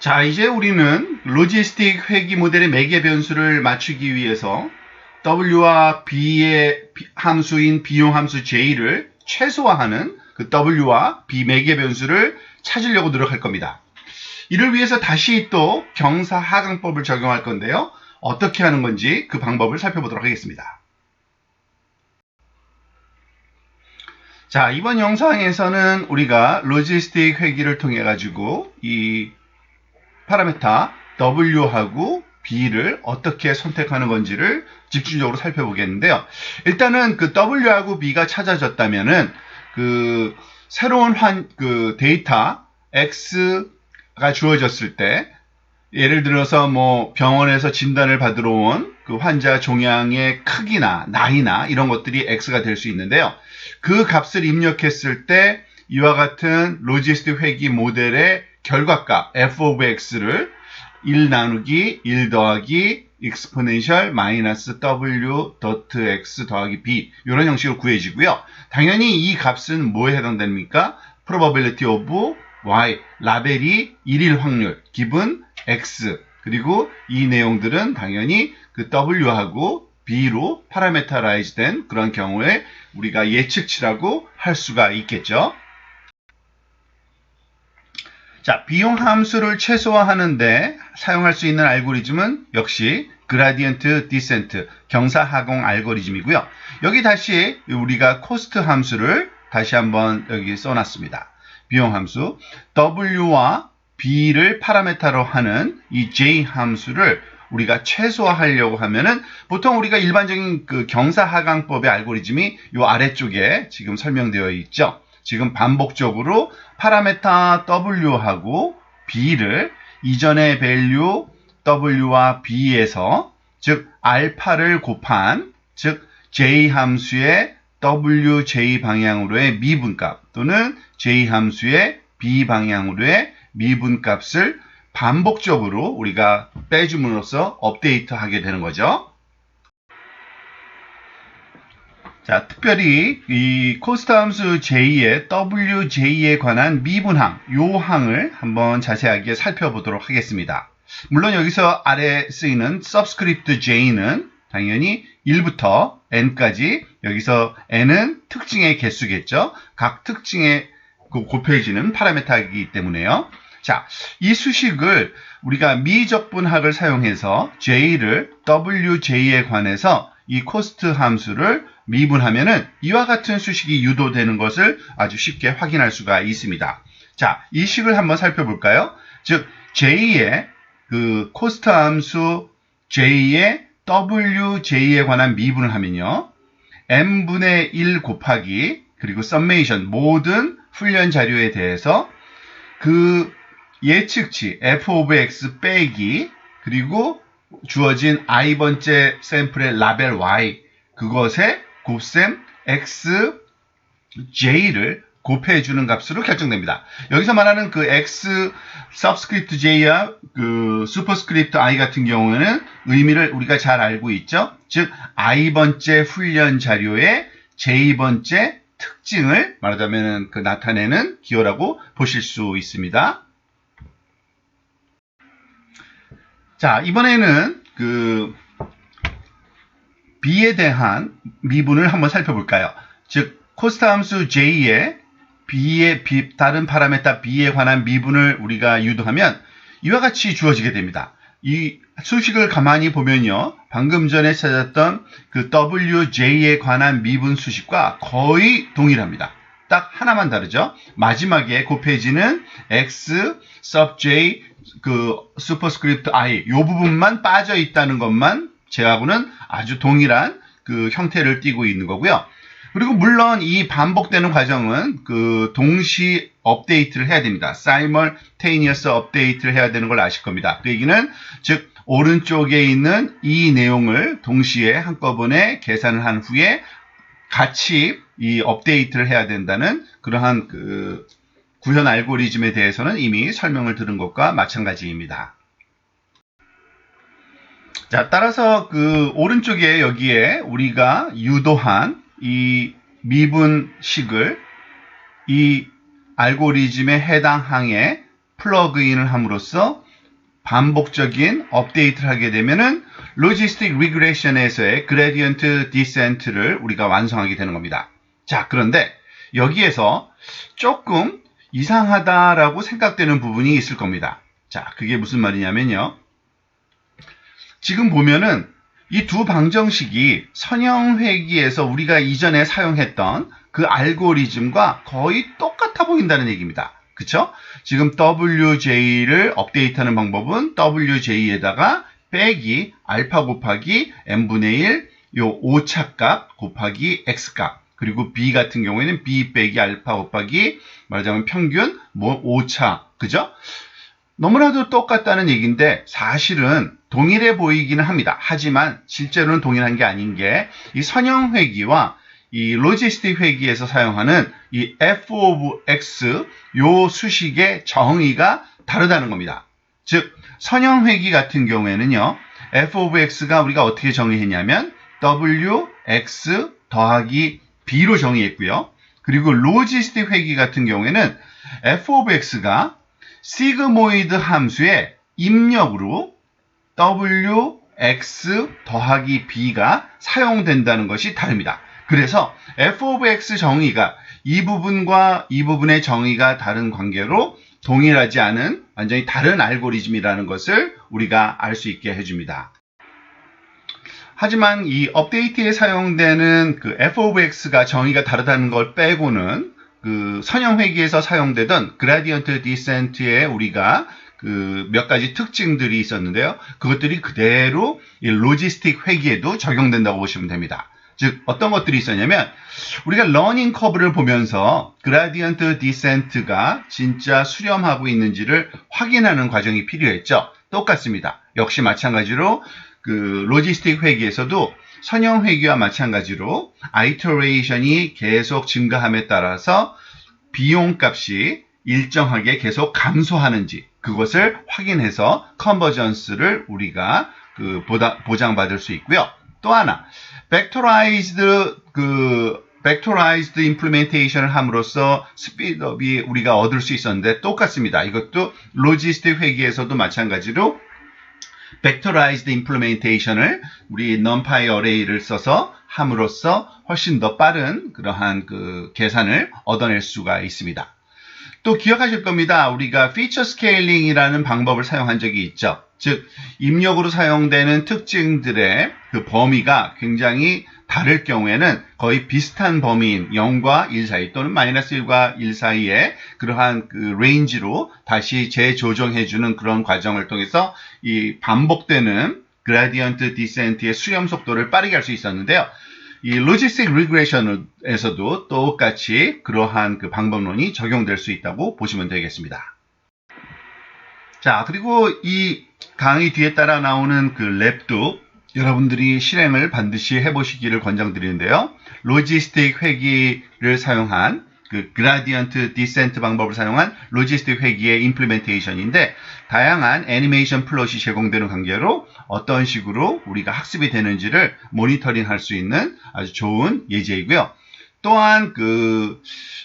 자, 이제 우리는 로지스틱 회귀 모델의 매개 변수를 맞추기 위해서 W와 B의 함수인 비용 함수 J를 최소화하는 그 W와 B 매개 변수를 찾으려고 노력할 겁니다. 이를 위해서 다시 또 경사 하강법을 적용할 건데요. 어떻게 하는 건지 그 방법을 살펴보도록 하겠습니다. 자, 이번 영상에서는 우리가 로지스틱 회귀를 통해 가지고 이 파라미터 W하고 B를 어떻게 선택하는 건지를 집중적으로 살펴보겠는데요. 일단은 그 W하고 B가 찾아졌다면은 그 새로운 데이터 X가 주어졌을 때 예를 들어서 뭐 병원에서 진단을 받으러 온 그 환자 종양의 크기나 나이나 이런 것들이 X가 될 수 있는데요. 그 값을 입력했을 때 이와 같은 로지스틱 회귀 모델의 결과값 f of x를 1 나누기 1 더하기 exponential 마이너스 w dot x 더하기 b 이런 형식으로 구해지고요. 당연히 이 값은 뭐에 해당됩니까? probability of y, 라벨이 1일 확률, 기분 x, 그리고 이 내용들은 당연히 그 w하고 b로 파라메터라이즈 된 그런 경우에 우리가 예측치라고 할 수가 있겠죠. 자, 비용 함수를 최소화하는데 사용할 수 있는 알고리즘은 역시 그라디언트 디센트, 경사 하강 알고리즘이고요. 여기 다시 우리가 코스트 함수를 다시 한번 여기 써놨습니다. 비용 함수 W와 B를 파라메터로 하는 이 J 함수를 우리가 최소화하려고 하면은 보통 우리가 일반적인 그 경사 하강법의 알고리즘이 이 아래쪽에 지금 설명되어 있죠. 지금 반복적으로 파라메터 W하고 B를 이전의 밸류 W와 B에서 즉 알파를 곱한 즉 J 함수의 WJ 방향으로의 미분값 또는 J 함수의 B 방향으로의 미분값을 반복적으로 우리가 빼줌으로써 업데이트하게 되는 거죠. 자, 특별히 이 코스트 함수 J의 WJ에 관한 미분항, 요 항을 한번 자세하게 살펴보도록 하겠습니다. 물론 여기서 아래 쓰이는 subscript J는 당연히 1부터 n까지, 여기서 n은 특징의 개수겠죠. 각 특징에 곱해지는 파라미터이기 때문에요. 자, 이 수식을 우리가 미적분학을 사용해서 J를 WJ에 관해서 이 코스트 함수를 미분하면은 이와 같은 수식이 유도되는 것을 아주 쉽게 확인할 수가 있습니다. 자, 이 식을 한번 살펴볼까요? 즉, J의 그 코스트 함수 J의 WJ에 관한 미분을 하면요. n분의 1 곱하기 그리고 서메이션 모든 훈련 자료에 대해서 그 예측치 f of x 빼기 그리고 주어진 i번째 샘플의 라벨 y 그것에 곱셈 xj를 곱해주는 값으로 결정됩니다. 여기서 말하는 그 x subscript j와 그 superscript i 같은 경우에는 의미를 우리가 잘 알고 있죠. 즉 i번째 훈련 자료의 j번째 특징을 말하자면 그 나타내는 기호라고 보실 수 있습니다. 자, 이번에는 그 B에 대한 미분을 한번 살펴볼까요? 즉, 코스트 함수 J의 B의 다른 파라미터 B에 관한 미분을 우리가 유도하면 이와 같이 주어지게 됩니다. 이 수식을 가만히 보면요. 방금 전에 찾았던 그 WJ에 관한 미분 수식과 거의 동일합니다. 딱 하나만 다르죠. 마지막에 곱해지는 X sub J 그 슈퍼스크립트 I 요 부분만 빠져 있다는 것만 제하고는 아주 동일한 그 형태를 띠고 있는 거고요. 그리고 물론 이 반복되는 과정은 그 동시 업데이트를 해야 됩니다. simultaneous 업데이트를 해야 되는 걸 아실 겁니다. 그 얘기는 즉 오른쪽에 있는 이 내용을 동시에 한꺼번에 계산을 한 후에 같이 이 업데이트를 해야 된다는 그러한 그 구현 알고리즘에 대해서는 이미 설명을 들은 것과 마찬가지입니다. 자, 따라서 그 오른쪽에 여기에 우리가 유도한 이 미분식을 이 알고리즘의 해당 항에 플러그인을 함으로써 반복적인 업데이트를 하게 되면은 로지스틱 리그레션에서의 그레디언트 디센트를 우리가 완성하게 되는 겁니다. 자, 그런데 여기에서 조금 이상하다라고 생각되는 부분이 있을 겁니다. 자, 그게 무슨 말이냐면요. 지금 보면은 이 두 방정식이 선형회귀에서 우리가 이전에 사용했던 그 알고리즘과 거의 똑같아 보인다는 얘기입니다. 그쵸? 지금 WJ를 업데이트하는 방법은 WJ에다가 빼기 알파 곱하기 n분의 1 요 오차값 곱하기 x값, 그리고 B 같은 경우에는 B 빼기 알파 곱하기 말하자면 평균 오차, 그죠? 너무나도 똑같다는 얘기인데 사실은 동일해 보이기는 합니다. 하지만 실제로는 동일한 게 아닌 게 이 선형회귀와 이 로지스틱 회귀에서 사용하는 이 f of x 요 수식의 정의가 다르다는 겁니다. 즉 선형회귀 같은 경우에는요, f of x가 우리가 어떻게 정의했냐면 wx 더하기 b로 정의했고요. 그리고 로지스틱 회귀 같은 경우에는 f of x가 시그모이드 함수의 입력으로 wx 더하기 b가 사용된다는 것이 다릅니다. 그래서 f of x 정의가 이 부분과 이 부분의 정의가 다른 관계로 동일하지 않은 완전히 다른 알고리즘이라는 것을 우리가 알 수 있게 해줍니다. 하지만 이 업데이트에 사용되는 그 f of x가 정의가 다르다는 걸 빼고는 그 선형회귀에서 사용되던 그라디언트 디센트에 우리가 그 몇 가지 특징들이 있었는데요. 그것들이 그대로 이 로지스틱 회귀에도 적용된다고 보시면 됩니다. 즉 어떤 것들이 있었냐면 우리가 러닝 커브를 보면서 그라디언트 디센트가 진짜 수렴하고 있는지를 확인하는 과정이 필요했죠. 똑같습니다. 역시 마찬가지로 그 로지스틱 회귀에서도 선형 회귀와 마찬가지로 아이터레이션이 계속 증가함에 따라서 비용값이 일정하게 계속 감소하는지 그것을 확인해서 컨버전스를 우리가 보장받을 수 있고요. 또 하나, 벡터라이즈드 임플리멘테이션을 함으로써 스피드업이 우리가 얻을 수 있었는데 똑같습니다. 이것도 로지스틱 회귀에서도 마찬가지로 벡터라이즈드 임플리멘테이션을 우리 numpy 어레이를 써서 함으로써 훨씬 더 빠른 그러한 그 계산을 얻어낼 수가 있습니다. 또 기억하실 겁니다. 우리가 피처 스케일링이라는 방법을 사용한 적이 있죠. 즉 입력으로 사용되는 특징들의 그 범위가 굉장히 다를 경우에는 거의 비슷한 범위인 0과 1 사이 또는 마이너스 1과 1 사이의 그러한 그 레인지로 다시 재조정해주는 그런 과정을 통해서 이 반복되는 그라디언트 디센트의 수렴 속도를 빠르게 할 수 있었는데요. 이 로지스틱 리그레션에서도 똑같이 그러한 그 방법론이 적용될 수 있다고 보시면 되겠습니다. 자, 그리고 이 강의 뒤에 따라 나오는 그 랩도 여러분들이 실행을 반드시 해보시기를 권장드리는데요. 로지스틱 회귀를 사용한 그 그라디언트 디센트 방법을 사용한 로지스틱 회귀의 임플리멘테이션인데 다양한 애니메이션 플롯이 제공되는 관계로 어떤 식으로 우리가 학습이 되는지를 모니터링 할 수 있는 아주 좋은 예제이고요. 또한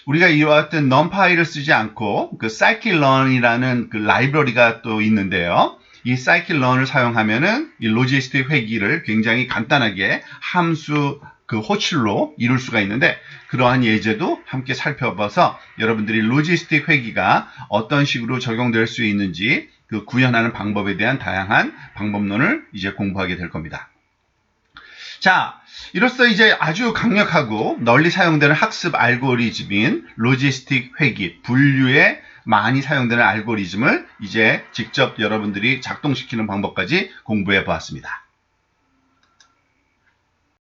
우리가 이와같은 numpy를 쓰지 않고 그 scikit-learn이라는 그 라이브러리가 또 있는데요. 이 scikit-learn을 사용하면은 이 로지스틱 회귀를 굉장히 간단하게 함수 그 호출로 이룰 수가 있는데 그러한 예제도 함께 살펴봐서 여러분들이 로지스틱 회귀가 어떤 식으로 적용될 수 있는지 그 구현하는 방법에 대한 다양한 방법론을 이제 공부하게 될 겁니다. 자, 이로써 이제 아주 강력하고 널리 사용되는 학습 알고리즘인 로지스틱 회귀, 분류에 많이 사용되는 알고리즘을 이제 직접 여러분들이 작동시키는 방법까지 공부해 보았습니다.